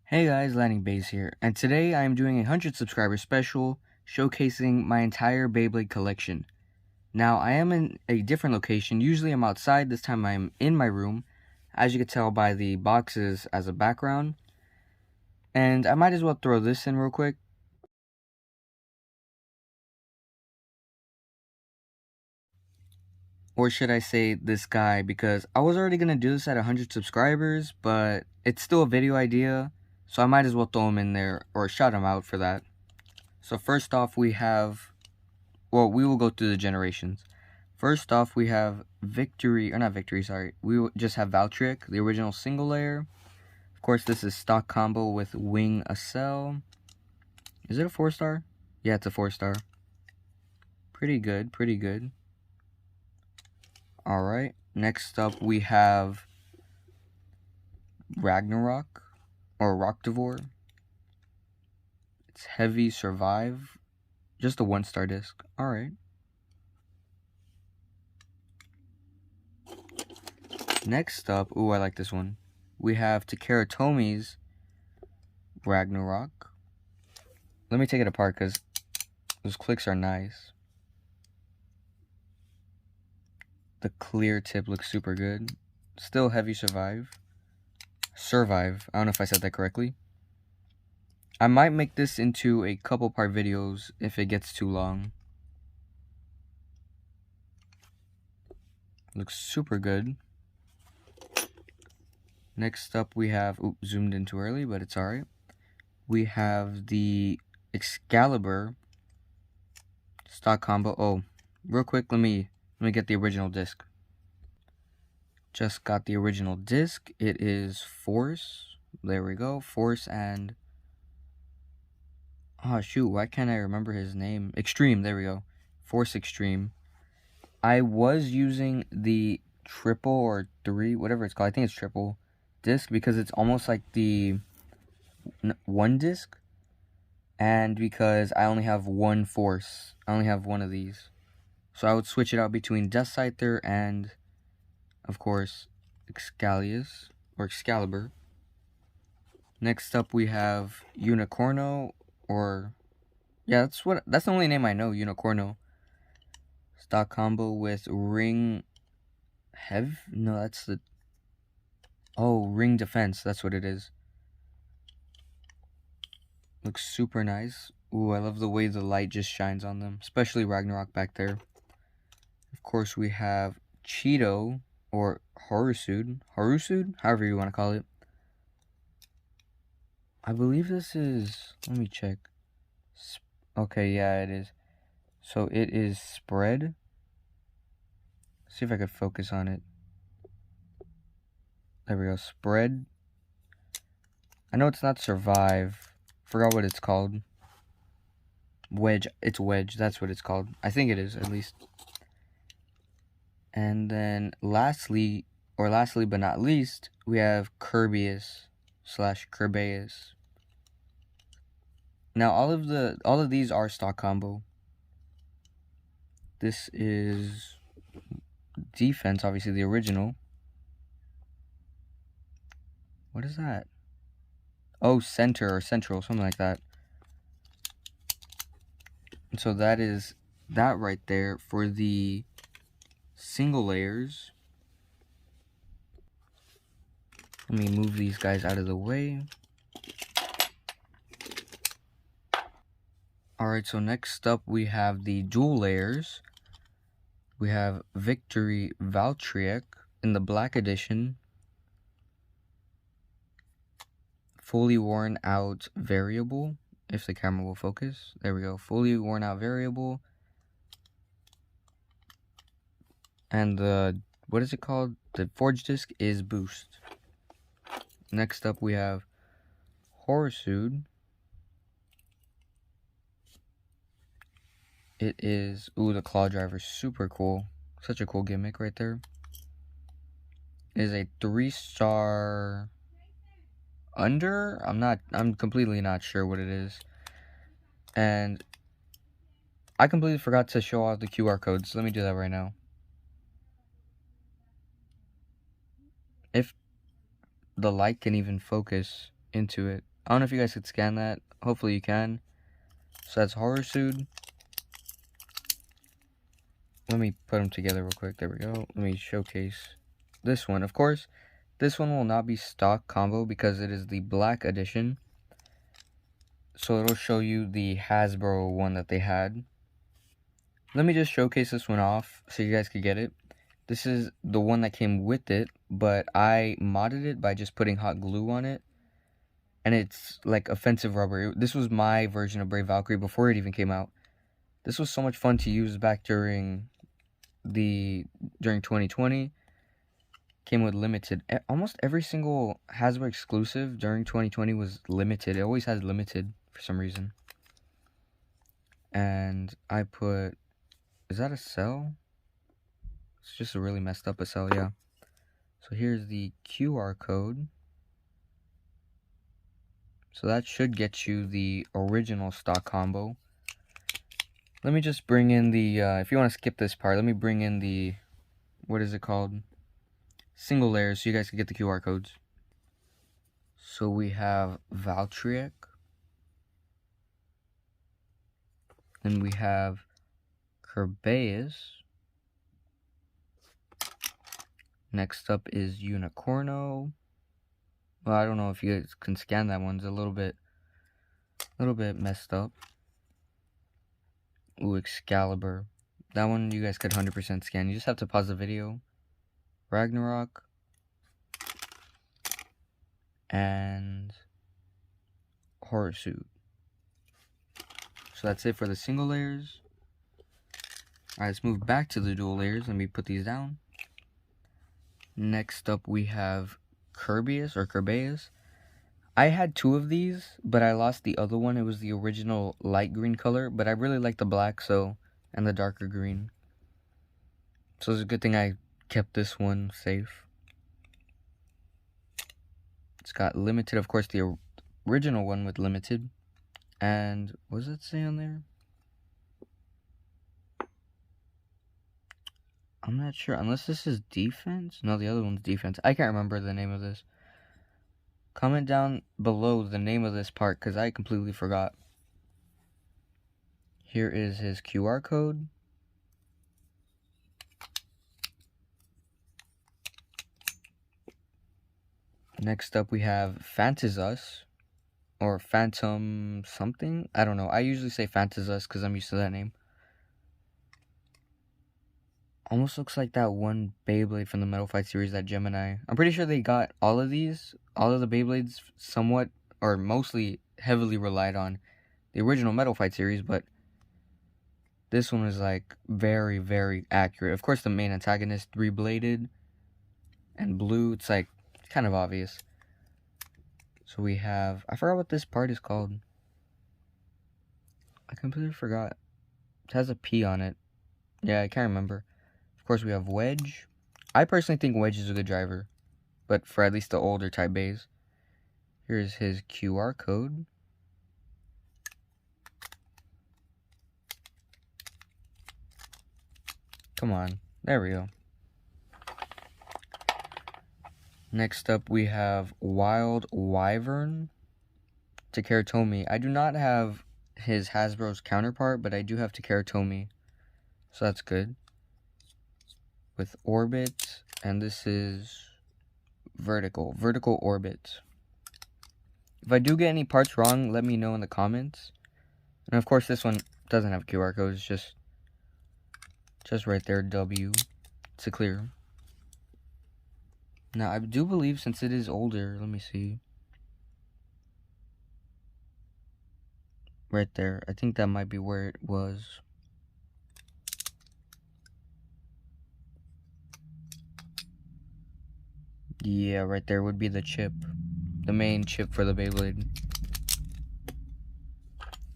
Hey guys, LightningBeyz here, and today I am doing a 100 subscriber special showcasing my entire Beyblade collection. Now, I am in a different location. Usually I'm outside, this time I'm in my room, as you can tell by the boxes as a background. And I might as well throw this in real quick. Or should I say this guy, because I was already going to do this at 100 subscribers, but it's still a video idea, so I might as well throw him in there, or shout him out for that. So first off we will go through the generations. First off, we have we just have Valtryek, the original single layer. Of course, this is stock combo with Wing Acel. Is it a 4-star? Yeah, it's a 4-star. Pretty good, pretty good. Alright, next up we have Ragnarok, or Rocktivore. It's Heavy Survive. Just a 1-star disc. Alright. Next up, ooh, I like this one. We have Takara Tomi's Ragnarok. Let me take it apart because those clicks are nice. The clear tip looks super good. Still Heavy Survive. I don't know if I said that correctly. I might make this into a couple part videos if it gets too long. Looks super good. Next up we have, zoomed in too early, but it's alright. We have the Excalibur stock combo. Oh, real quick, let me get the original disc. Just got the original disc. It is Force. There we go. Force and oh shoot, why can't I remember his name? Extreme, there we go. Force Extreme. I was using the triple or 3, whatever it's called. I think it's triple disc because it's almost like the 1 disc. And because I only have 1 Force. I only have 1 of these. So I would switch it out between Death Scyther and, of course, Excalibur. Next up we have Unicorno, or yeah, that's the only name I know, Unicorno. Stock combo with Ring Ring Defense, that's what it is. Looks super nice. Ooh, I love the way the light just shines on them, especially Ragnarok back there. Of course, we have Cheeto, or Harusud, however you want to call it. I believe this is, let me check. Okay, yeah, it is. So it is Spread. See if I could focus on it. There we go, Spread. I know it's not Survive. Forgot what it's called. Wedge. It's Wedge. That's what it's called. I think it is, at least. And then lastly but not least, we have Kerbeus. Now all of these are stock combo. This is Defense, obviously the original. What is that? Oh, Center or Central, something like that. And so that is that right there for the single layers. Let me move these guys out of the way. Alright, so next up we have the dual layers. We have Victory Valtryek in the black edition. Fully worn out variable, if the camera will focus. There we go, fully worn out variable. And the, what is it called? The forge disc is Boost. Next up we have Harusud. It is, the claw driver, super cool. Such a cool gimmick right there. It is a 3-star under? I'm completely not sure what it is. And I completely forgot to show off the QR codes. Let me do that right now. If the light can even focus into it. I don't know if you guys could scan that. Hopefully you can. So that's horror suit. Let me put them together real quick. There we go. Let me showcase this one. Of course, this one will not be stock combo because it is the black edition. So it'll show you the Hasbro one that they had. Let me just showcase this one off so you guys could get it. This is the one that came with it, but I modded it by just putting hot glue on it. And it's like offensive rubber. This was my version of Brave Valkyrie before it even came out. This was so much fun to use back during 2020. Came with limited. Almost every single Hasbro exclusive during 2020 was limited. It always had limited for some reason. And I put, is that a cell? It's just a really messed up a cell, yeah. So here's the QR code. So that should get you the original stock combo. Let me just bring in the, if you want to skip this part, let me bring in the, what is it called? Single layers so you guys can get the QR codes. So we have Valtryek. Then we have Beyblade. Next up is Unicorno. Well, I don't know if you guys can scan that one. It's a little bit messed up. Ooh, Excalibur. That one you guys could 100% scan. You just have to pause the video. Ragnarok. And Horror Suit. So that's it for the single layers. Alright, let's move back to the dual layers. Let me put these down. Next up we have Beyblade. I had 2 of these, but I lost the other one. It was the original light green color, but I really like the black, and the darker green. So it's a good thing I kept this one safe. It's got limited, of course, the original one with limited. And what does it say on there? I'm not sure, unless this is defense? No, the other one's defense. I can't remember the name of this. Comment down below the name of this part, because I completely forgot. Here is his QR code. Next up we have Fantasus, or Phantom something. I don't know. I usually say Fantasus because I'm used to that name. Almost looks like that one Beyblade from the Metal Fight series, that Gemini. I'm pretty sure they got all of these, all of the Beyblades, somewhat, or mostly heavily relied on the original Metal Fight series, but this one was like very, very accurate. Of course, the main antagonist, rebladed and blue, it's like kind of obvious. So we have, I forgot what this part is called. I completely forgot. It has a P on it. Yeah, I can't remember. Of course, we have Wedge. I personally think Wedge is a good driver, but for at least the older type bays. Here's his QR code. Come on. There we go. Next up, we have Wild Wyvern Takara Tomy. I do not have his Hasbro's counterpart, but I do have Takara Tomy, so that's good. With Orbit, and this is Vertical Orbit. If I do get any parts wrong, let me know in the comments. And of course, this one doesn't have a QR code. It's just right there, W. It's a clear. Now, I do believe, since it is older, let me see. Right there. I think that might be where it was. Yeah, right there would be the chip. The main chip for the Beyblade.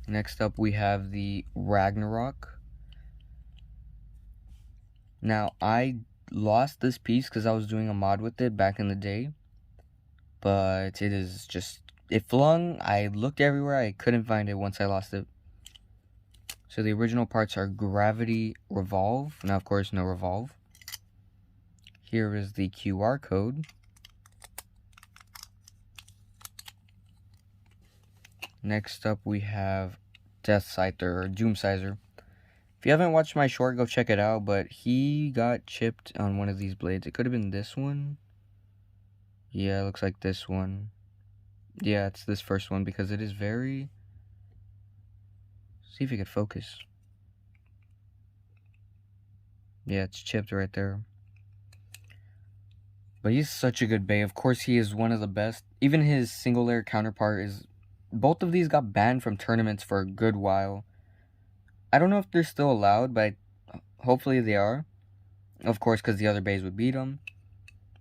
Next up, we have the Ragnarok. Now, I lost this piece because I was doing a mod with it back in the day. But it is just, it flung. I looked everywhere. I couldn't find it once I lost it. So the original parts are Gravity, Revolve. Now, of course, no Revolve. Here is the QR code. Next up we have Death Scyther or Doom Sizer. If you haven't watched my short, go check it out, but he got chipped on one of these blades. It could have been this one. Yeah, it looks like this one. Yeah, it's this first one because it is very... See if you could focus. Yeah, it's chipped right there. But he's such a good Bey. Of course, he is one of the best. Even his single layer counterpart is... Both of these got banned from tournaments for a good while. I don't know if they're still allowed, but hopefully they are. Of course, because the other Beys would beat them.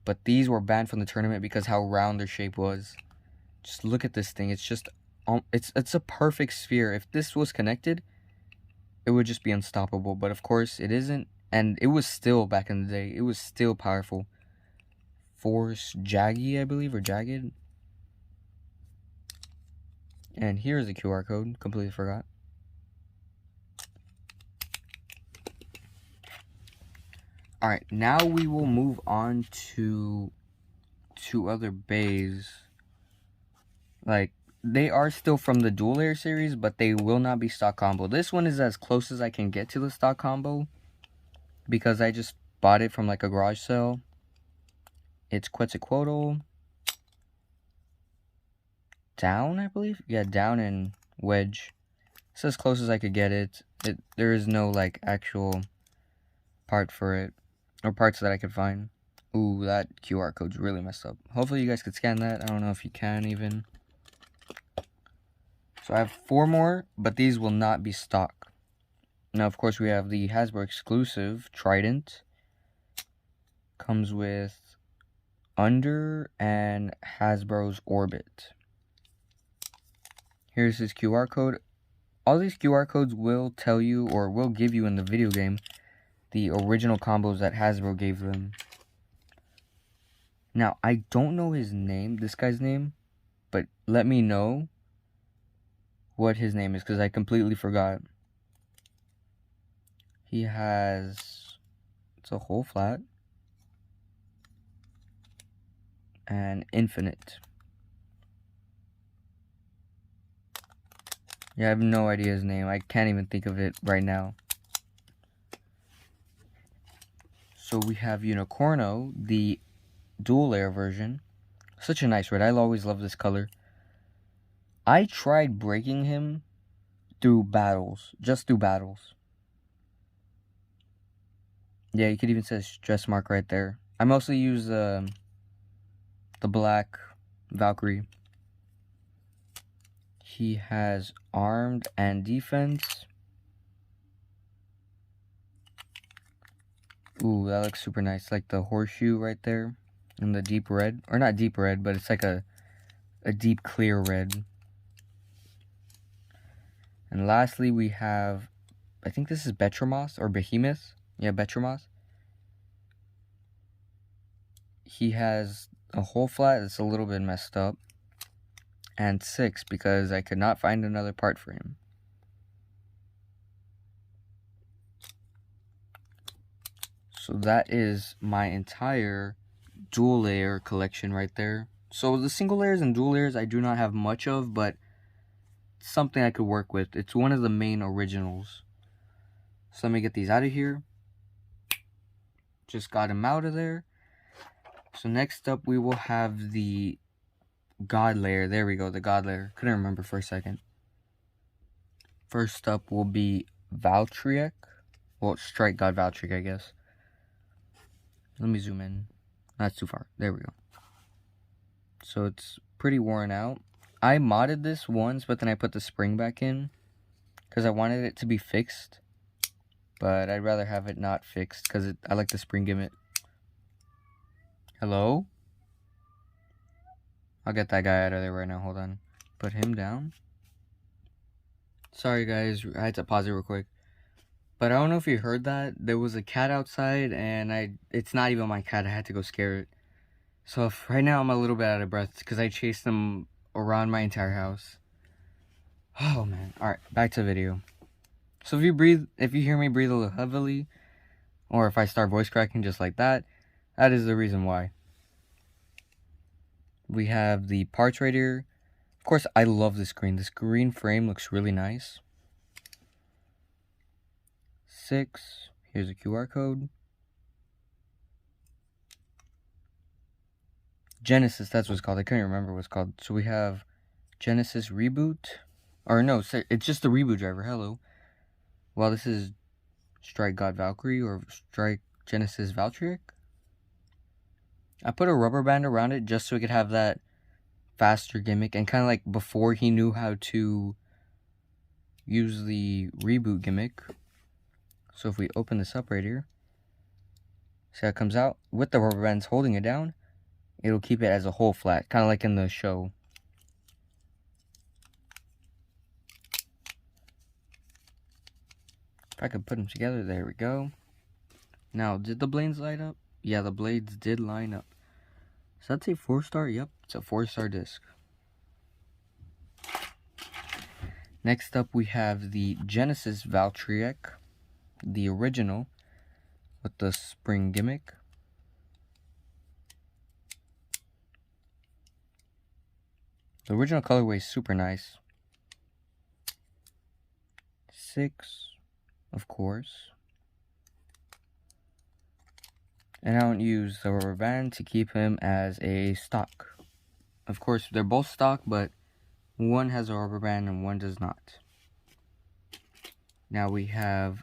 But these were banned from the tournament because how round their shape was. Just look at this thing. It's just... It's a perfect sphere. If this was connected, it would just be unstoppable. But of course, it isn't. And it was still, back in the day, it was still powerful. Force Jaggy, I believe, or Jagged. And here's the QR code. Completely forgot. Alright, now we will move on to two other Beys. Like, they are still from the dual layer series, but they will not be stock combo. This one is as close as I can get to the stock combo, because I just bought it from like a garage sale. It's Quetzalcoatl. Down, I believe? Yeah, down and wedge. It's as close as I could get it. There is no like actual part for it, or parts that I could find. Ooh, that QR code's really messed up. Hopefully you guys could scan that. I don't know if you can even. So I have 4 more, but these will not be stock. Now, of course, we have the Hasbro exclusive Trident. Comes with Under and Hasbro's Orbit. Here's his QR code. All these QR codes will tell you, or will give you in the video game, the original combos that Hasbro gave them. Now, I don't know his name, this guy's name, but let me know what his name is, because I completely forgot. He has... It's a whole flat. And infinite. Yeah, I have no idea his name. I can't even think of it right now. So we have Unicorno, the dual layer version. Such a nice red. I always love this color. I tried breaking him through battles. Just through battles. Yeah, you could even say stress mark right there. I mostly use the black Valkyrie. He has armed and defense. Ooh, that looks super nice. Like the horseshoe right there. And the deep red. Or not deep red, but it's like a deep clear red. And lastly, we have... I think this is Betramos or Behemoth. Yeah, Betramos. He has a whole flat that's a little bit messed up. And 6 because I could not find another part for him. So that is my entire dual layer collection right there. So the single layers and dual layers I do not have much of, but something I could work with. It's one of the main originals. So let me get these out of here. Just got him out of there. So next up we will have the God layer. There we go, the God layer. Couldn't remember for a second. First up will be Valtryek. Well, Strike God Valtryek, I guess. Let me zoom in. That's too far. There we go. So it's pretty worn out. I modded this once, but then I put the spring back in because I wanted it to be fixed. But I'd rather have it not fixed because I like the spring gimmick. Hello? I'll get that guy out of there right now. Hold on. Put him down. Sorry, guys. I had to pause it real quick. But I don't know if you heard that. There was a cat outside, and it's not even my cat. I had to go scare it. So right now I'm a little bit out of breath because I chased them around my entire house. Oh, man. Alright, back to the video. So if you hear me breathe a little heavily, or if I start voice cracking just like that, that is the reason why. We have the parts right here Of course, I love this green. This green frame looks really nice. 6. Here's a QR code. Genesis, that's what it's called. I couldn't remember what it's called. So we have Genesis Reboot. Or no, it's just the reboot driver. Hello. Well, this is Strike God Valkyrie or Strike Genesis Valkyrie. I put a rubber band around it just so we could have that faster gimmick, and kind of like before he knew how to use the reboot gimmick. So if we open this up right here, see how it comes out with the rubber bands holding it down, it'll keep it as a whole flat, kind of like in the show. If I could put them together, there we go. Now, did the blades light up? Yeah, the blades did line up. So that's a 4-star. Yep, it's a 4-star disc. Next up, we have the Genesis Valkyrie, the original, with the spring gimmick. The original colorway is super nice. 6, of course. And I don't use the rubber band to keep him as a stock. Of course, they're both stock, but one has a rubber band and one does not. Now we have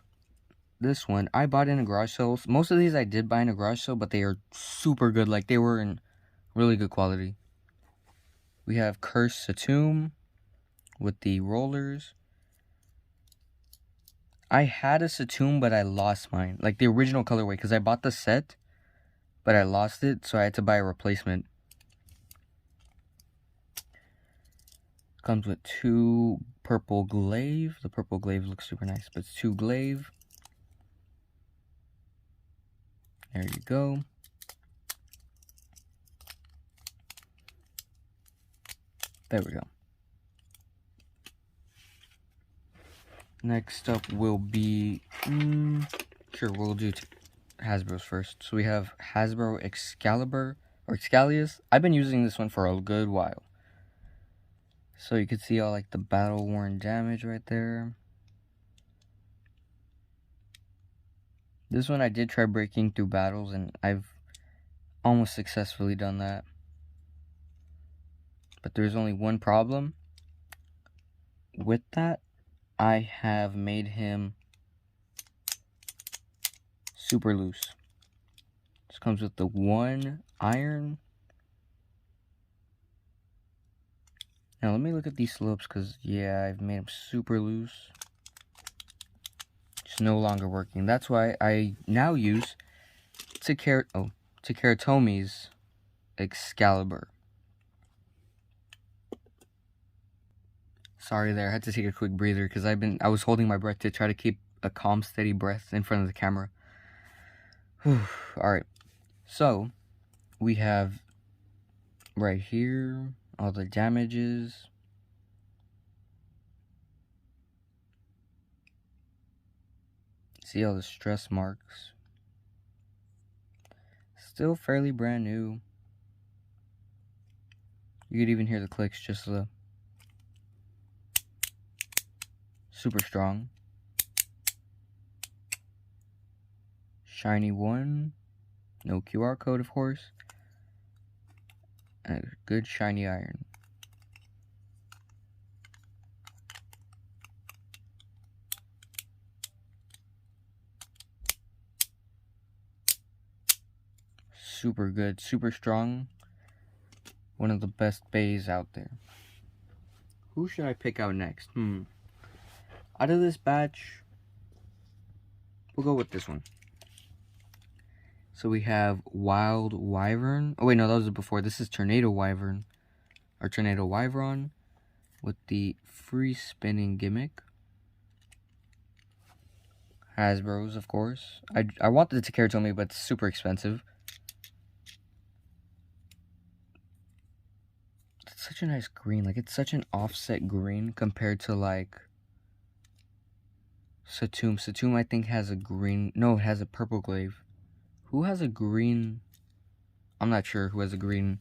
this one. I bought in a garage sale. Most of these I did buy in a garage sale, but they are super good. Like, they were in really good quality. We have Curse Satum with the rollers. I had a Satum, but I lost mine. Like, the original colorway, because I bought the set, but I lost it, so I had to buy a replacement. Comes with 2 purple glaive. The purple glaive looks super nice, but it's 2 glaive. There you go. There we go. Next up will be, sure, we'll do Hasbro's first. So we have Hasbro Excalibur, or Excalius. I've been using this one for a good while. So you can see all like the battle worn damage right there. This one I did try breaking through battles, and I've almost successfully done that. But there's only one problem with that. I have made him super loose. This comes with the 1 iron. Now let me look at these slopes, because yeah, I've made him super loose. It's no longer working. That's why I now use Takeratomi's Excalibur. Sorry there, I had to take a quick breather because I was holding my breath to try to keep a calm, steady breath in front of the camera. Alright, so we have right here all the damages. See all the stress marks. Still fairly brand new. You could even hear the clicks, just the super strong. Shiny 1. No QR code, of course. And a good shiny iron. Super good, super strong. One of the best bays out there. Who should I pick out next? Out of this batch, we'll go with this one. So we have Wild Wyvern. Oh wait, no, that was before. This is Tornado Wyvern. Or Tornado Wyvern with the free spinning gimmick. Hasbro's, of course. I wanted the Takeratomi, but it's super expensive. It's such a nice green. Like, it's such an offset green compared to, like, Satum. Satum, I think, has a green... No, it has a purple glaive. Who has a green... I'm not sure who has a green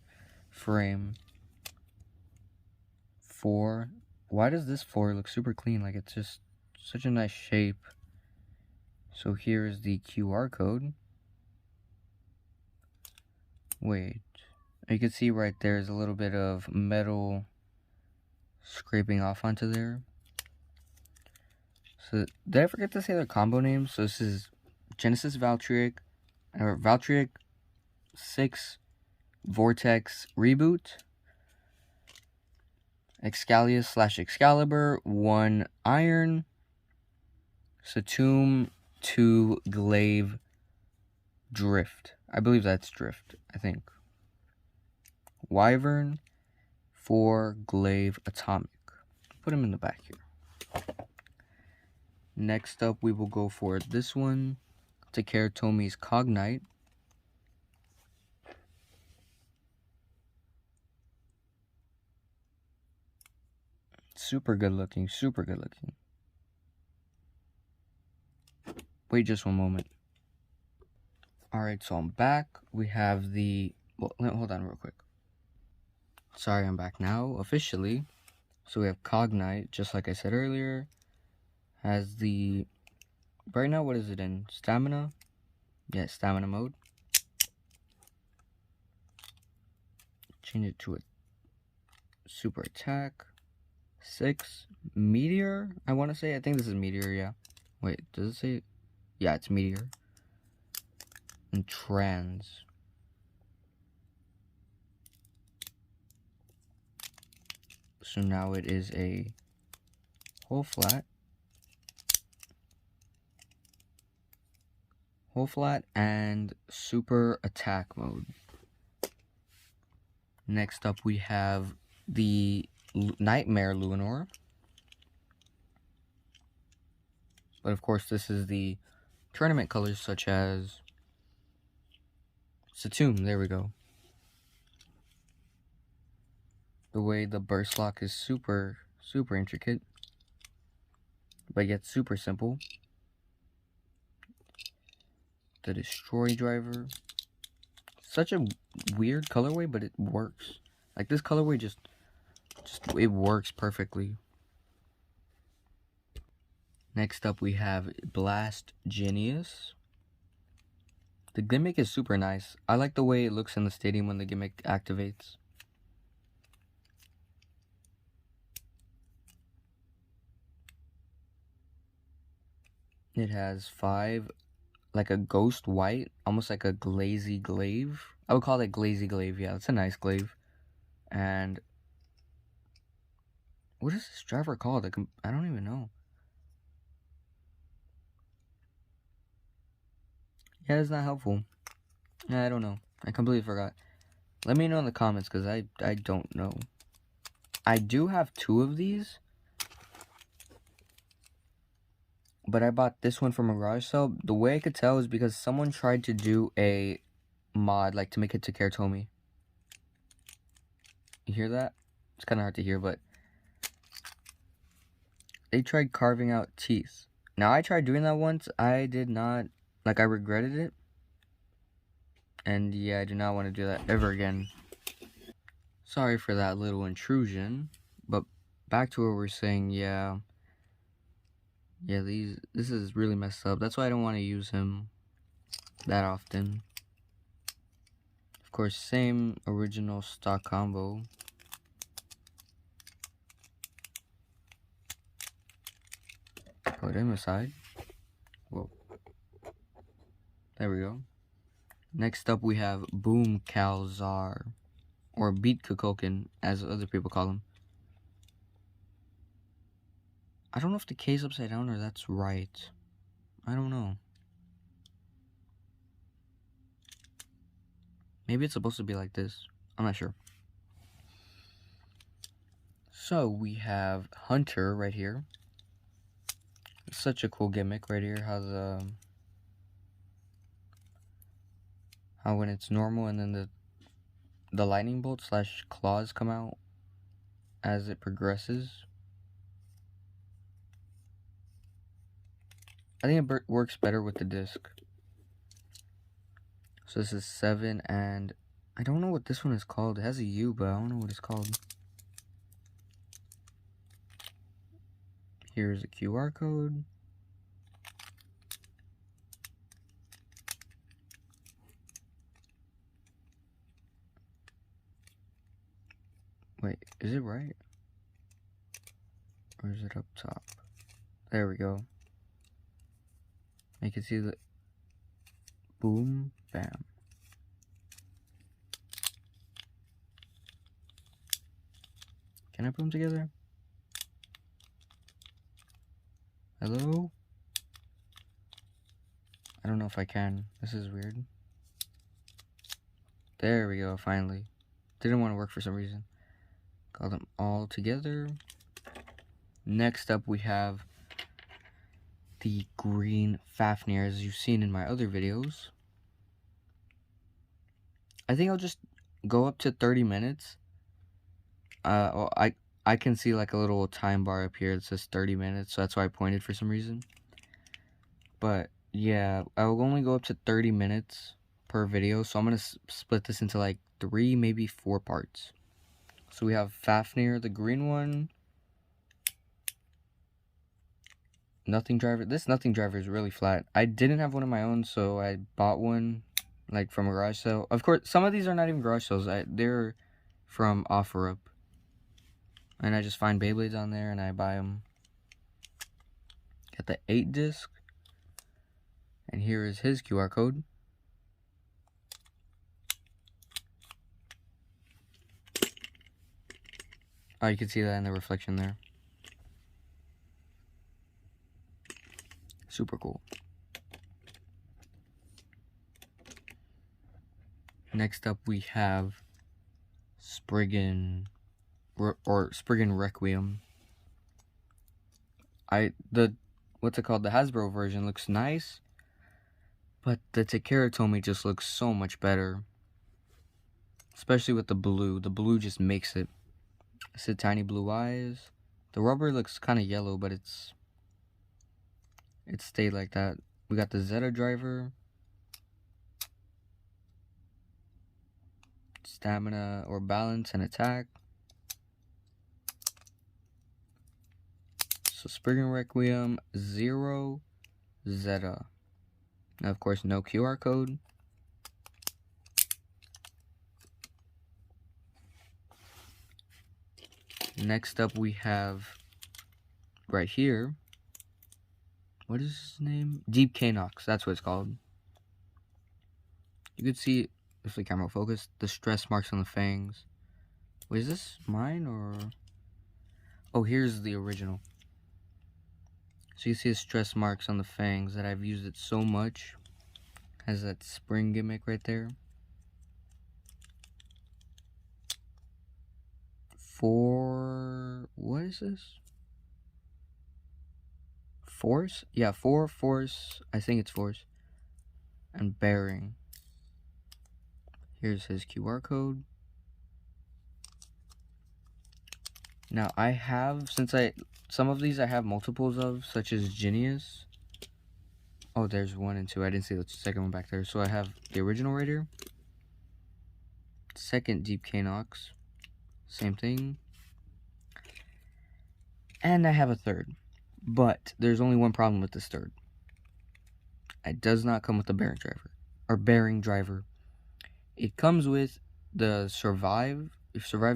frame. 4. Why does this 4 look super clean? Like, it's just such a nice shape. So here is the QR code. Wait, you can see right there is a little bit of metal scraping off onto there. So did I forget to say their combo names? So this is Genesis Valtryek, or Valtryek 6 Vortex Reboot, Excalius/Excalibur 1 Iron, Satum 2 Glaive Drift. I believe that's Drift, I think. Wyvern 4 Glaive Atomic. Put him in the back here. Next up, we will go for this one. Takara Tomi's Cognite. Super good looking, super good looking. Wait just one moment. Alright, so I'm back. We have the... Well, hold on real quick. Sorry, I'm back now, officially. So we have Cognite, just like I said earlier. Has the... Right now, what is it in? Stamina? Yeah, stamina mode. Change it to a super attack. 6. Meteor, I want to say. I think this is Meteor, yeah. Wait, does it say... Yeah, it's Meteor. And Trans. So now it is a whole flat. Whole flat and super attack mode. Next up we have the Nightmare Luinor. But of course this is the tournament colors such as Satum, there we go. The way the burst lock is super intricate, but yet super simple. The Destroy Driver. Such a weird colorway, but it works. Like this colorway just it works perfectly. Next up we have Blast Genius. The gimmick is super nice. I like the way it looks in the stadium when the gimmick activates. It has 5, like a ghost white, almost like a glazy glaive. I would call it glazy glaive, yeah, it's a nice glaive. And what is this driver called? I don't even know. Yeah, it's not helpful. I don't know. I completely forgot. Let me know in the comments, because I don't know. I do have 2 of these. But I bought this one from a garage sale. The way I could tell is because someone tried to do a mod, like to make it Takara Tomy. You hear that? It's kind of hard to hear, but they tried carving out teeth. Now, I tried doing that once. I did not, like, I regretted it. And yeah, I do not want to do that ever again. Sorry for that little intrusion. But back to what we're saying, yeah. Yeah, this is really messed up. That's why I don't want to use him that often. Of course, same original stock combo. Put him aside. Whoa. There we go. Next up we have Boom Calzar. Or Beat Kukulkan, as other people call him. I don't know if the K is upside down or that's right. I don't know. Maybe it's supposed to be like this. I'm not sure. So we have Hunter right here. Such a cool gimmick right here. How when it's normal and then the lightning bolt / claws come out as it progresses. I think it works better with the disc. So this is 7, and I don't know what this one is called. It has a U, but I don't know what it's called. Here's a QR code. Wait, is it right? Or is it up top? There we go. You can see the boom, bam. Can I put them together? Hello? I don't know if I can. This is weird. There we go, finally. Didn't want to work for some reason. Got them all together. Next up we have the green Fafnir, as you've seen in my other videos. I think I'll just go up to 30 minutes. Well, I can see like a little time bar up here that says 30 minutes, so that's why I pointed for some reason. But yeah, I will only go up to 30 minutes per video, so I'm gonna split this into like 3, maybe 4 parts. So we have Fafnir, the green one. Nothing driver. This nothing driver is really flat. I didn't have one of my own, so I bought one like from a garage sale. Of course, some of these are not even garage sales. They're from OfferUp. And I just find Beyblades on there and I buy them. Got the 8 disc. And here is his QR code. Oh, you can see that in the reflection there. Super cool. Next up we have Spriggan or Spriggan Requiem. What's it called? The Hasbro version looks nice, but the Takeratomi just looks so much better. Especially with the blue. The blue just makes it. It's the tiny blue eyes. The rubber looks kind of yellow, but it stayed like that. We got the Zeta driver. Stamina or balance and attack. So Spriggan Requiem 0 Zeta. Now of course no QR code. Next up we have right here. What is his name? Deep Canox, that's what it's called. You could see, if the camera will focus, the stress marks on the fangs. Wait, is this mine or? Oh, here's the original. So you see the stress marks on the fangs that I've used it so much. Has that spring gimmick right there. What is this? Force? Yeah, force. I think it's force. And bearing. Here's his QR code. Now I have, some of these I have multiples of, such as Genius. Oh, there's 1 and 2. I didn't see the second one back there. So I have the original right here. Second Deep Canox. Same thing. And I have a third. But there's only one problem with this third. It does not come with the bearing driver. It comes with the survive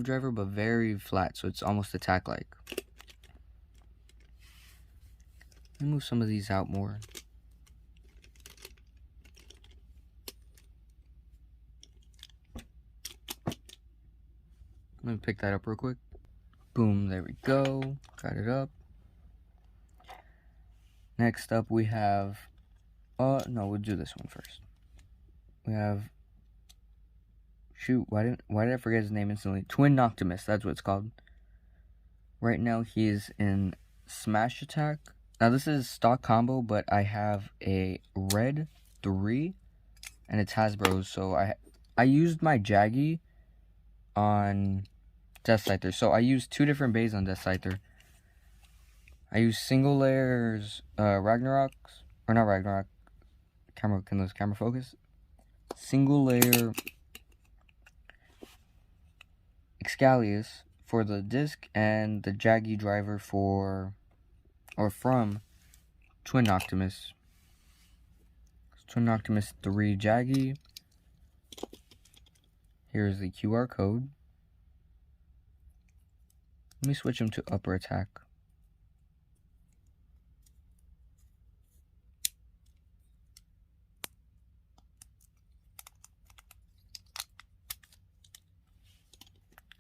driver, but very flat, so it's almost attack-like. Let me move some of these out more. Let me pick that up real quick. Boom, there we go. Got it up. Next up we have, no, we'll do this one first. We have, shoot, why did I forget his name instantly? Twin Noctimus, that's what it's called. Right now he is in Smash Attack. Now this is stock combo, but I have a red 3, and it's Hasbro's, so I used my Jaggy on Death Scyther. So I used 2 different bays on Death Scyther. I used single layers Ragnarok's, or not Ragnarok. Can this camera focus? Single layer Excalius for the disc and the Jaggy driver for or from Twin Optimus. Twin Optimus 3 Jaggy. Here's the QR code. Let me switch him to upper attack.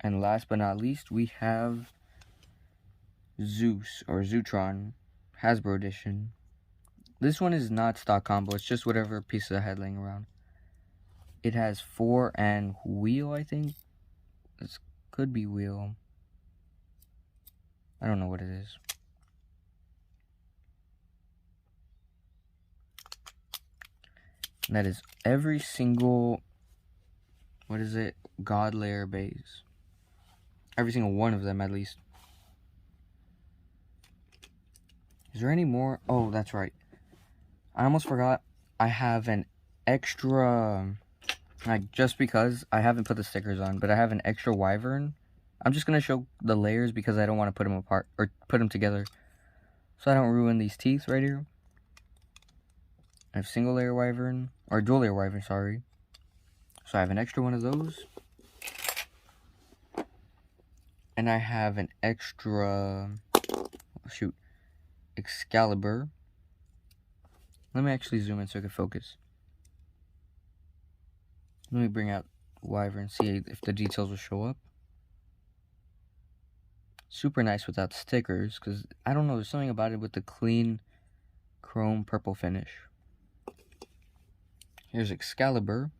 And last but not least, we have Zeus or Zootron Hasbro edition. This one is not stock combo, it's just whatever piece I had laying around. It has 4 and wheel, I think. This could be wheel. I don't know what it is. And that is every single, what is it? God Layer Beyz. Every single one of them, at least. Is there any more? Oh, that's right. I almost forgot. I have an extra, like, just because I haven't put the stickers on, but I have an extra wyvern. I'm just going to show the layers because I don't want to put them apart, or put them together, so I don't ruin these teeth right here. I have single layer wyvern, or dual layer wyvern, sorry. So I have an extra one of those. And I have an extra, shoot, Excalibur. Let me actually zoom in so I can focus. Let me bring out wyvern and see if the details will show up. Super nice without stickers, because I don't know, there's something about it with the clean chrome purple finish. Here's Excalibur.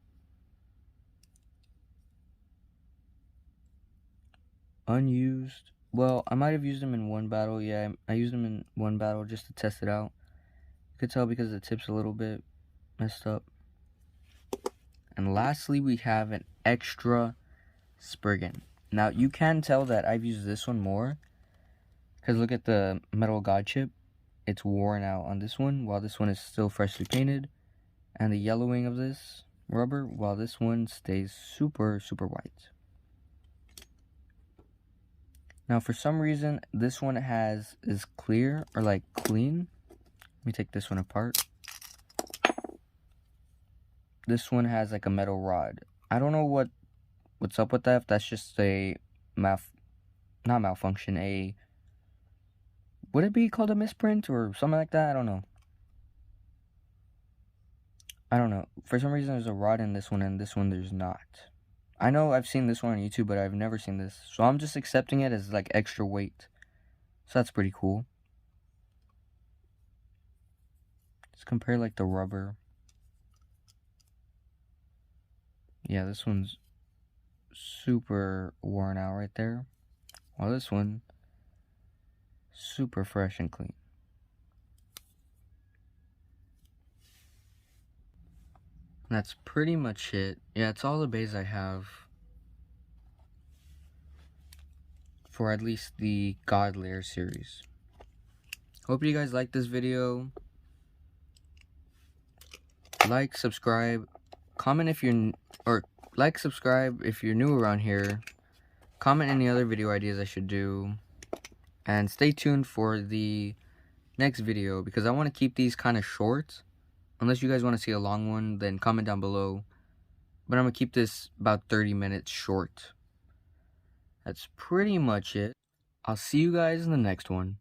Unused. Well, I might have used them in one battle. Yeah, I used them in one battle just to test it out. You could tell because the tip's a little bit messed up. And lastly, we have an extra Spriggan. Now, you can tell that I've used this one more, because look at the metal god chip. It's worn out on this one, while this one is still freshly painted. And the yellowing of this rubber, while this one stays super, super white. Now, for some reason, this one is clear, or like clean. Let me take this one apart. This one has like a metal rod. I don't know what's up with that. If that's just a not malfunction, would it be called a misprint or something like that? I don't know. For some reason there's a rod in this one and this one there's not. I know I've seen this one on YouTube, but I've never seen this, so I'm just accepting it as like extra weight. So that's pretty cool. Let's compare like the rubber. Yeah, this one's super worn out right there, while this one super fresh and clean. And that's pretty much it. Yeah, it's all the Beyz I have for at least the God Layer series. Hope you guys liked this video. Like, subscribe, comment if you're, or like, subscribe if you're new around here. Comment any other video ideas I should do. And stay tuned for the next video, because I want to keep these kind of short. Unless you guys want to see a long one, then comment down below. But I'm going to keep this about 30 minutes short. That's pretty much it. I'll see you guys in the next one.